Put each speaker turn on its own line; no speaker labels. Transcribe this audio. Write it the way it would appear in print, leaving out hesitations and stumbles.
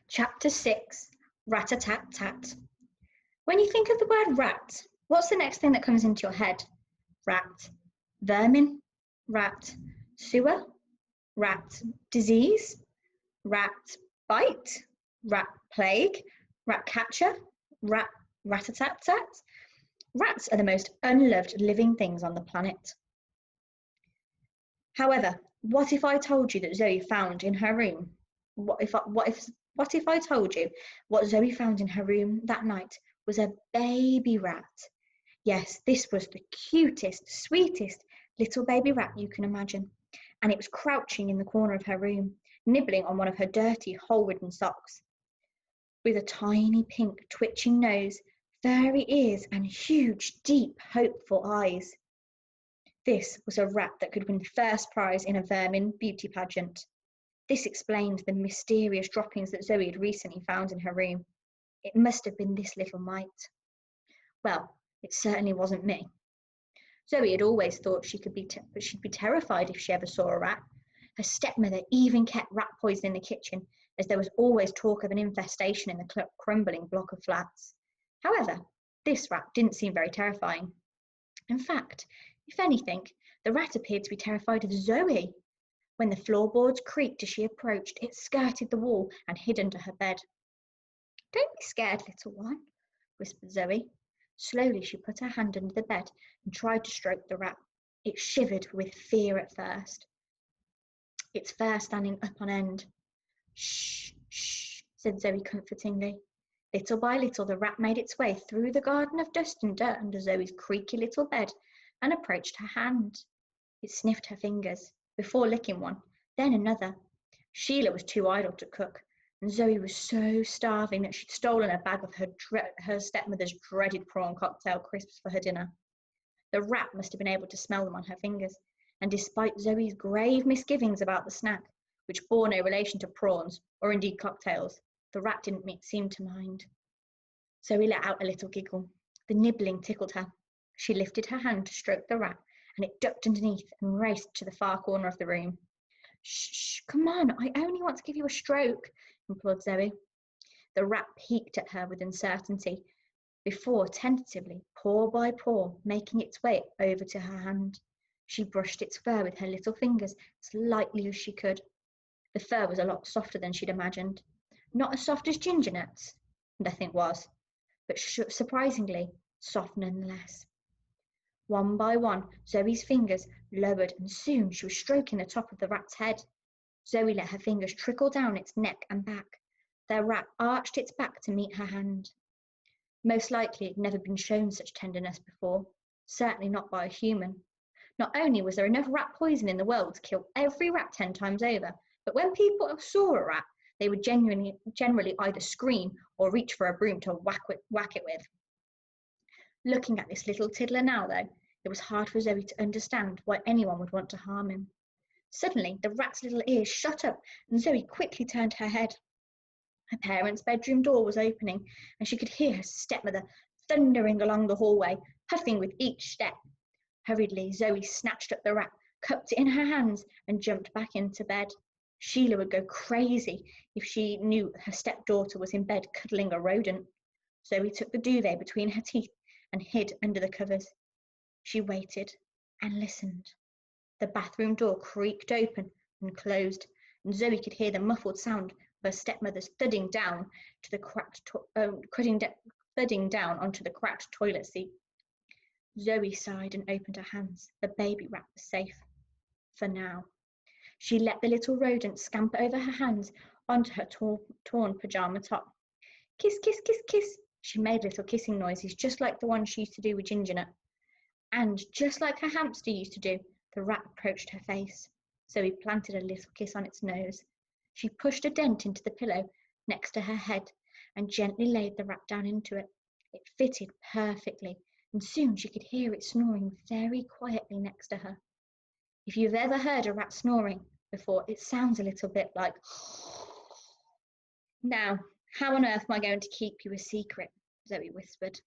Chapter 6, Rat-a-tat-tat. When you think of the word rat, what's the next thing that comes into your head? Rat. Vermin. Rat. Sewer. Rat. Disease. Rat. Bite. Rat. Plague. Rat catcher. Rat-a-tat-tat. Rats are the most unloved living things on the planet. However, what if I told you that Zoe found in her room? What if I told you what Zoe found in her room that night was a baby rat? Yes, this was the cutest, sweetest little baby rat you can imagine, and it was crouching in the corner of her room, nibbling on one of her dirty, hole-ridden socks. With a tiny pink twitching nose, furry ears, and huge, deep, hopeful eyes. This was a rat that could win first prize in a vermin beauty pageant. This explained the mysterious droppings that Zoe had recently found in her room. It must have been this little mite. Well, it certainly wasn't me. Zoe had always thought she'd be terrified if she ever saw a rat. Her stepmother even kept rat poison in the kitchen, as there was always talk of an infestation in the crumbling block of flats. However, this rat didn't seem very terrifying. In fact, if anything, the rat appeared to be terrified of Zoe. When the floorboards creaked as she approached, it skirted the wall and hid under her bed. "Don't be scared, little one," whispered Zoe. Slowly she put her hand under the bed and tried to stroke the rat. It shivered with fear at first, its fur standing up on end. "Shh, shh," said Zoe comfortingly. Little by little the rat made its way through the garden of dust and dirt under Zoe's creaky little bed and approached her hand. It sniffed her fingers, before licking one, then another. Sheila was too idle to cook, and Zoe was so starving that she'd stolen a bag of her stepmother's dreaded prawn cocktail crisps for her dinner. The rat must have been able to smell them on her fingers, and despite Zoe's grave misgivings about the snack, which bore no relation to prawns or indeed cocktails, the rat didn't seem to mind. Zoe let out a little giggle. The nibbling tickled her. She lifted her hand to stroke the rat, and it ducked underneath and raced to the far corner of the room. "Shh, come on, I only want to give you a stroke," implored Zoe. The rat peeked at her with uncertainty, before tentatively, paw by paw, making its way over to her hand. She brushed its fur with her little fingers as lightly as she could. The fur was a lot softer than she'd imagined. Not as soft as ginger nuts, nothing was, but surprisingly soft nonetheless. One by one, Zoe's fingers lowered, and soon she was stroking the top of the rat's head. Zoe let her fingers trickle down its neck and back. The rat arched its back to meet her hand. Most likely it had never been shown such tenderness before, certainly not by a human. Not only was there enough rat poison in the world to kill every rat 10 times over, but when people saw a rat, they would generally either scream or reach for a broom to whack it with. Looking at this little tiddler now, though, it was hard for Zoe to understand why anyone would want to harm him. Suddenly, the rat's little ears shut up, and Zoe quickly turned her head. Her parents' bedroom door was opening, and she could hear her stepmother thundering along the hallway, puffing with each step. Hurriedly, Zoe snatched up the rat, cupped it in her hands, and jumped back into bed. Sheila would go crazy if she knew her stepdaughter was in bed cuddling a rodent. Zoe took the duvet between her teeth and hid under the covers. She waited and listened. The bathroom door creaked open and closed, and Zoe could hear the muffled sound of her stepmother's thudding down onto the cracked toilet seat. Zoe sighed and opened her hands. The baby rat was safe. For now. She let the little rodent scamper over her hands onto her torn pajama top. "Kiss, kiss, kiss, kiss." She made little kissing noises, just like the ones she used to do with Ginger Nut. And just like her hamster used to do, the rat approached her face. Zoe planted a little kiss on its nose. She pushed a dent into the pillow next to her head and gently laid the rat down into it. It fitted perfectly, and soon she could hear it snoring very quietly next to her. If you've ever heard a rat snoring before, it sounds a little bit like... "Now, how on earth am I going to keep you a secret?" Zoe whispered.